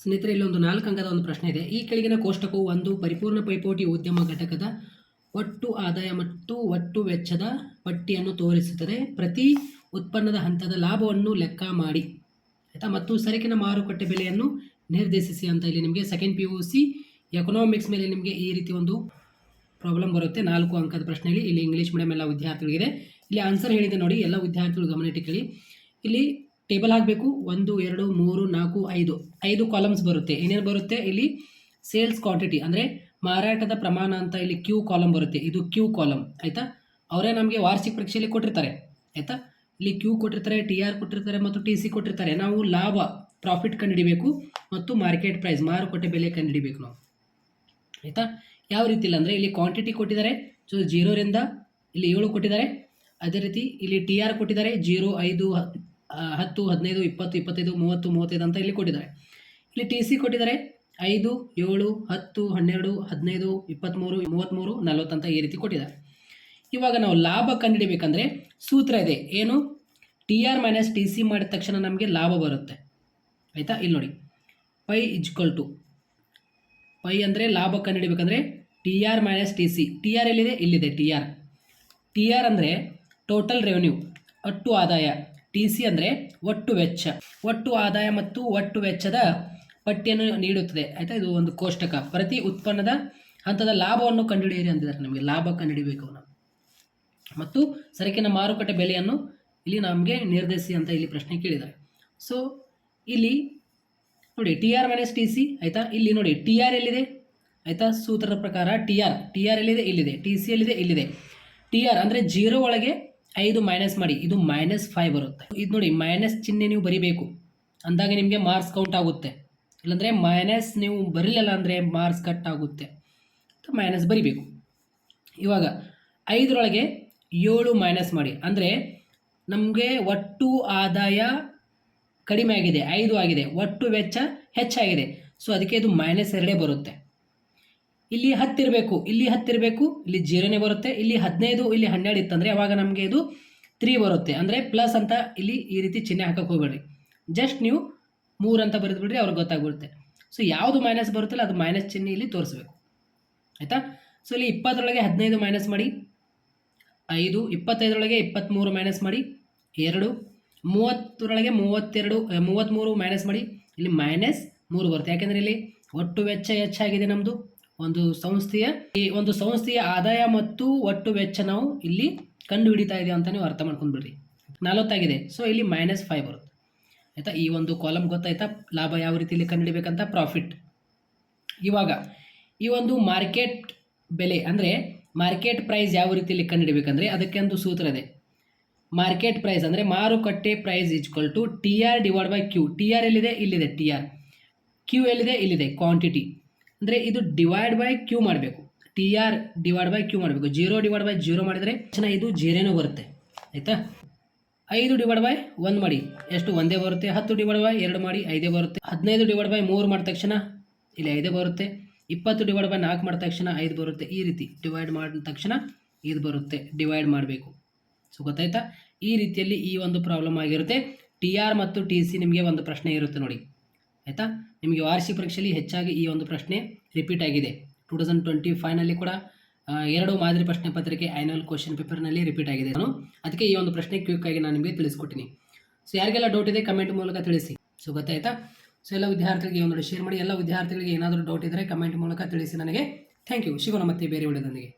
ಸ್ನೇಹಿತರೆ, ಇಲ್ಲೊಂದು 4 ಅಂಕದ ಒಂದು ಪ್ರಶ್ನೆ ಇದೆ. ಈ ಕೆಳಗಿನ ಕೋಷ್ಟಕವು ಒಂದು ಪರಿಪೂರ್ಣ ಪೈಪೋಟಿ ಉದ್ಯಮ ಘಟಕದ ಒಟ್ಟು ಆದಾಯ ಮತ್ತು ಒಟ್ಟು ವೆಚ್ಚದ ಪಟ್ಟಿಯನ್ನು ತೋರಿಸುತ್ತದೆ. ಪ್ರತಿ ಉತ್ಪನ್ನದ ಹಂತದ ಲಾಭವನ್ನು ಲೆಕ್ಕ ಮಾಡಿ, ಆಯಿತಾ, ಮತ್ತು ಸರಕಿನ ಮಾರುಕಟ್ಟೆ ಬೆಲೆಯನ್ನು ನಿರ್ದೇಶಿಸಿ ಅಂತ ಇಲ್ಲಿ ನಿಮಗೆ ಸೆಕೆಂಡ್ PUC ಎಕನಾಮಿಕ್ಸ್ ಮೇಲೆ ನಿಮಗೆ ಈ ರೀತಿ ಒಂದು ಪ್ರಾಬ್ಲಮ್ ಬರುತ್ತೆ. 4 ಅಂಕದ ಪ್ರಶ್ನೆಯಲ್ಲಿ ಇಲ್ಲಿ ಇಂಗ್ಲೀಷ್ ಮೀಡಿಯಂ ಎಲ್ಲ ವಿದ್ಯಾರ್ಥಿಗಳಿಗಿದೆ. ಇಲ್ಲಿ ಆನ್ಸರ್ ಹೇಳಿದೆ ನೋಡಿ, ಎಲ್ಲ ವಿದ್ಯಾರ್ಥಿಗಳು ಗಮನಿಟ್ಟು ಕೇಳಿ. ಇಲ್ಲಿ ಟೇಬಲ್ ಹಾಕಬೇಕು. 1 2 3 4 5 ಕಾಲಮ್ಸ್ ಬರುತ್ತೆ. ಏನೇನು ಬರುತ್ತೆ ಇಲ್ಲಿ? ಸೇಲ್ಸ್ ಕ್ವಾಂಟಿಟಿ ಅಂದರೆ ಮಾರಾಟದ ಪ್ರಮಾಣ ಅಂತ ಇಲ್ಲಿ ಕ್ಯೂ ಕಾಲಮ್ ಬರುತ್ತೆ. ಇದು ಕ್ಯೂ ಕಾಲಮ್, ಆಯಿತಾ. ಅವರೇ ನಮಗೆ ವಾರ್ಷಿಕ ಪರೀಕ್ಷೆಯಲ್ಲಿ ಕೊಟ್ಟಿರ್ತಾರೆ, ಆಯಿತಾ. ಇಲ್ಲಿ ಕ್ಯೂ ಕೊಟ್ಟಿರ್ತಾರೆ, TR ಕೊಟ್ಟಿರ್ತಾರೆ ಮತ್ತು TC ಕೊಟ್ಟಿರ್ತಾರೆ. ನಾವು ಲಾಭ ಪ್ರಾಫಿಟ್ ಕಂಡುಹಿಡಿಬೇಕು ಮತ್ತು ಮಾರ್ಕೆಟ್ ಪ್ರೈಸ್ ಮಾರುಕಟ್ಟೆ ಬೆಲೆ ಕಂಡುಹಿಡಿಬೇಕು ನಾವು, ಆಯಿತಾ. ಯಾವ ರೀತಿ ಇಲ್ಲ ಅಂದರೆ ಇಲ್ಲಿ ಕ್ವಾಂಟಿಟಿ ಕೊಟ್ಟಿದ್ದಾರೆ. ಸೊ 0 ರಿಂದ ಇಲ್ಲಿ 7 ಕೊಟ್ಟಿದ್ದಾರೆ. ಅದೇ ರೀತಿ ಇಲ್ಲಿ TR ಕೊಟ್ಟಿದ್ದಾರೆ 0 5 10 15 20 25 30 35 ಅಂತ ಇಲ್ಲಿ ಕೊಟ್ಟಿದ್ದಾರೆ. ಇಲ್ಲಿ TC ಕೊಟ್ಟಿದ್ದಾರೆ 5 7 10 12 15 23 33 40 ಅಂತ ಈ ರೀತಿ ಕೊಟ್ಟಿದ್ದಾರೆ. ಇವಾಗ ನಾವು ಲಾಭ ಕಂಡುಹಿಡಿಬೇಕಂದ್ರೆ ಸೂತ್ರ ಇದೆ. ಏನು? TR ಮೈನಸ್ TC ಮಾಡಿದ ತಕ್ಷಣ ನಮಗೆ ಲಾಭ ಬರುತ್ತೆ, ಆಯಿತಾ. ಇಲ್ಲಿ ನೋಡಿ, ಪೈ ಇಜ್ಕಲ್ ಟು ಪೈ ಅಂದರೆ ಲಾಭ ಕಂಡುಹಿಡಿಬೇಕಂದ್ರೆ TR ಮೈನಸ್ TC. TR ಎಲ್ಲಿದೆ? ಇಲ್ಲಿದೆ TR ಅಂದರೆ ಟೋಟಲ್ ರೆವೆನ್ಯೂ, ಒಟ್ಟು ಆದಾಯ. TC ಅಂದರೆ ಒಟ್ಟು ವೆಚ್ಚ. ಒಟ್ಟು ಆದಾಯ ಮತ್ತು ಒಟ್ಟು ವೆಚ್ಚದ ಪಟ್ಟಿಯನ್ನು ನೀಡುತ್ತದೆ, ಆಯಿತಾ. ಇದು ಒಂದು ಕೋಷ್ಟಕ. ಪ್ರತಿ ಉತ್ಪನ್ನದ ಹಂತದ ಲಾಭವನ್ನು ಕಂಡುಹಿಡಿಯಿರಿ ಅಂತಿದ್ದಾರೆ. ನಮಗೆ ಲಾಭ ಕಂಡುಹಿಡಿಬೇಕು ನಾವು, ಮತ್ತು ಸರಕಿನ ಮಾರುಕಟ್ಟೆ ಬೆಲೆಯನ್ನು ಇಲ್ಲಿ ನಮಗೆ ನಿರ್ಧರಿಸಿ ಅಂತ ಇಲ್ಲಿ ಪ್ರಶ್ನೆ ಕೇಳಿದ್ದಾರೆ. ಸೊ ಇಲ್ಲಿ ನೋಡಿ TR ಮೈನಸ್ TC, ಆಯಿತಾ. ಇಲ್ಲಿ ನೋಡಿ TR ಎಲ್ಲಿದೆ, ಆಯಿತಾ. ಸೂತ್ರದ ಪ್ರಕಾರ TR ಎಲ್ಲಿದೆ? ಇಲ್ಲಿದೆ. TC ಎಲ್ಲಿದೆ? ಇಲ್ಲಿದೆ. TR ಅಂದರೆ 0 ಒಳಗೆ 5 ಮೈನಸ್ ಮಾಡಿ, ಇದು -5 ಬರುತ್ತೆ. ಇದು ನೋಡಿ, ಮೈನಸ್ ಚಿಹ್ನೆ ನೀವು ಬರಿಬೇಕು, ಅಂದಾಗ ನಿಮಗೆ ಮಾರ್ಕ್ಸ್ ಕೌಂಟ್ ಆಗುತ್ತೆ. ಇಲ್ಲಾಂದರೆ ಮೈನಸ್ ನೀವು ಬರಲಿಲ್ಲ ಅಂದರೆ ಮಾರ್ಕ್ಸ್ ಕಟ್ ಆಗುತ್ತೆ, ಮೈನಸ್ ಬರಿಬೇಕು. ಇವಾಗ 5ರೊಳಗೆ 7 ಮೈನಸ್ ಮಾಡಿ, ಅಂದರೆ ನಮಗೆ ಒಟ್ಟು ಆದಾಯ ಕಡಿಮೆ ಆಗಿದೆ, 5 ಆಗಿದೆ. ಒಟ್ಟು ವೆಚ್ಚ ಹೆಚ್ಚಾಗಿದೆ. ಸೊ ಅದಕ್ಕೆ ಇದು -2 ಬರುತ್ತೆ. ಇಲ್ಲಿ 10 ಇರಬೇಕು, ಇಲ್ಲಿ 10 ಇರಬೇಕು, ಇಲ್ಲಿ 0ನೇ ಬರುತ್ತೆ. ಇಲ್ಲಿ 15, ಇಲ್ಲಿ 12 ಇತ್ತಂದರೆ ಅವಾಗ ನಮಗೆ ಇದು 3 ಬರುತ್ತೆ. ಅಂದರೆ ಪ್ಲಸ್ ಅಂತ ಇಲ್ಲಿ ಈ ರೀತಿ ಚಿಹ್ನೆ ಹಾಕಕ್ಕೆ ಹೋಗ್ಬೇಡ್ರಿ. ಜಸ್ಟ್ ನೀವು 3 ಅಂತ ಬರೆದು ಬಿಡ್ರಿ, ಅವ್ರಿಗೆ ಗೊತ್ತಾಗ್ಬಿಡುತ್ತೆ. ಸೊ ಯಾವುದು ಮೈನಸ್ ಬರುತ್ತಲ್ಲ ಅದು ಮೈನಸ್ ಚಿಹ್ನೆ ಇಲ್ಲಿ ತೋರಿಸ್ಬೇಕು, ಆಯಿತಾ. ಸೊ ಇಲ್ಲಿ 20ರೊಳಗೆ 15 ಮೈನಸ್ ಮಾಡಿ 5, 25ರೊಳಗೆ 23 ಮೈನಸ್ ಮಾಡಿ 2, 30ರೊಳಗೆ 33 ಮೈನಸ್ ಮಾಡಿ ಇಲ್ಲಿ -3 ಬರುತ್ತೆ. ಯಾಕೆಂದರೆ ಇಲ್ಲಿ ಒಟ್ಟು ವೆಚ್ಚ ಹೆಚ್ಚಾಗಿದೆ ನಮ್ಮದು. ಒಂದು ಸಂಸ್ಥೆಯ ಆದಾಯ ಮತ್ತು ಒಟ್ಟು ವೆಚ್ಚ ನಾವು ಇಲ್ಲಿ ಕಂಡು ಹಿಡಿತಾ ಇದೆಯಾ ಅಂತ ನೀವು ಅರ್ಥ ಮಾಡ್ಕೊಂಡ್ಬಿಡ್ರಿ. 40 ಆಗಿದೆ. ಸೊ ಇಲ್ಲಿ -5 ಬರುತ್ತೆ, ಆಯಿತಾ. ಈ ಒಂದು ಕಾಲಮ್ ಗೊತ್ತಾಯ್ತಾ? ಲಾಭ ಯಾವ ರೀತಿಯಲ್ಲಿ ಕಂಡುಹಿಡಿಬೇಕಂತ, ಪ್ರಾಫಿಟ್. ಇವಾಗ ಈ ಒಂದು ಮಾರ್ಕೆಟ್ ಬೆಲೆ ಅಂದರೆ ಮಾರ್ಕೆಟ್ ಪ್ರೈಸ್ ಯಾವ ರೀತಿಯಲ್ಲಿ ಕಂಡುಹಿಡಿಬೇಕಂದ್ರೆ ಅದಕ್ಕೆ ಒಂದು ಸೂತ್ರ ಇದೆ. ಮಾರ್ಕೆಟ್ ಪ್ರೈಸ್ ಅಂದರೆ ಮಾರುಕಟ್ಟೆ price equal to TR divide by Q. TR ಎಲ್ಲಿದೆ? ಇಲ್ಲಿದೆ TR. Q ಎಲ್ಲಿದೆ? ಇಲ್ಲಿದೆ ಕ್ವಾಂಟಿಟಿ. ಅಂದರೆ ಇದು ಡಿವೈಡ್ ಬೈ Q ಮಾಡಬೇಕು. TR ಡಿವೈಡ್ ಬೈ Q ಮಾಡಬೇಕು. 0 ಡಿವೈಡ್ ಬೈ 0 ಮಾಡಿದರೆ ಇದು 0ನೇ ಬರುತ್ತೆ, ಆಯಿತಾ. 5 ಡಿವೈಡ್ ಬೈ 1 ಮಾಡಿ ಎಷ್ಟು? 1 ಬರುತ್ತೆ. 10 ಡಿವೈಡ್ ಬೈ 2 ಮಾಡಿ 5 ಬರುತ್ತೆ. 15 ಡಿವೈಡ್ ಬೈ 3 ಮಾಡಿದ ತಕ್ಷಣ ಇಲ್ಲಿ 5 ಬರುತ್ತೆ. 20 ಡಿವೈಡ್ ಬೈ 4 ಮಾಡಿದ ತಕ್ಷಣ 5 ಬರುತ್ತೆ. ಈ ರೀತಿ ಡಿವೈಡ್ ಮಾಡಿದ ತಕ್ಷಣ ಇದು ಬರುತ್ತೆ. ಡಿವೈಡ್ ಮಾಡಬೇಕು. ಸೊ ಗೊತ್ತಾಯ್ತಾ? ಈ ರೀತಿಯಲ್ಲಿ ಈ ಒಂದು ಪ್ರಾಬ್ಲಮ್ ಆಗಿರುತ್ತೆ. TR ಮತ್ತು TC ನಿಮಗೆ ಒಂದು ಪ್ರಶ್ನೆ ಇರುತ್ತೆ ನೋಡಿ, ಆಯಿತಾ. ನಿಮಗೆ ವಾರ್ಷಿಕ ಪರೀಕ್ಷೆಯಲ್ಲಿ ಹೆಚ್ಚಾಗಿ ಈ ಒಂದು ಪ್ರಶ್ನೆ ರಿಪೀಟ್ ಆಗಿದೆ. 2025ನಲ್ಲಿ ಕೂಡ 2 ಮಾದರಿ ಪ್ರಶ್ನೆ ಪತ್ರಿಕೆ ಆ್ಯನ್ಯುವಲ್ ಕ್ವಶನ್ ಪೇಪರ್ನಲ್ಲಿ ರಿಪೀಟ್ ಆಗಿದೆ. ಅದಕ್ಕೆ ಈ ಒಂದು ಪ್ರಶ್ನೆ ಕ್ವಿಕ್ಕಾಗಿ ನಾನು ನಿಮಗೆ ತಿಳಿಸ್ಕೊಟ್ಟಿನಿ. ಸೊ ಯಾರಿಗೆಲ್ಲ ಡೌಟ್ ಇದೆ ಕಮೆಂಟ್ ಮೂಲಕ ತಿಳಿಸಿ. ಸೊ ಗೊತ್ತಾಯ್ತಾ? ಸೊ ಎಲ್ಲ ವಿದ್ಯಾರ್ಥಿಗಳಿಗೆ ಒಂದು ಶೇರ್ ಮಾಡಿ. ಎಲ್ಲ ವಿದ್ಯಾರ್ಥಿಗಳಿಗೆ ಏನಾದರೂ ಡೌಟ್ ಇದ್ದರೆ ಕಮೆಂಟ್ ಮೂಲಕ ತಿಳಿಸಿ ನನಗೆ. Thank you. ಸಿಗೋಣ ಮತ್ತೆ ಬೇರೆ ವಿಡಿಯೋದೊಂದಿಗೆ.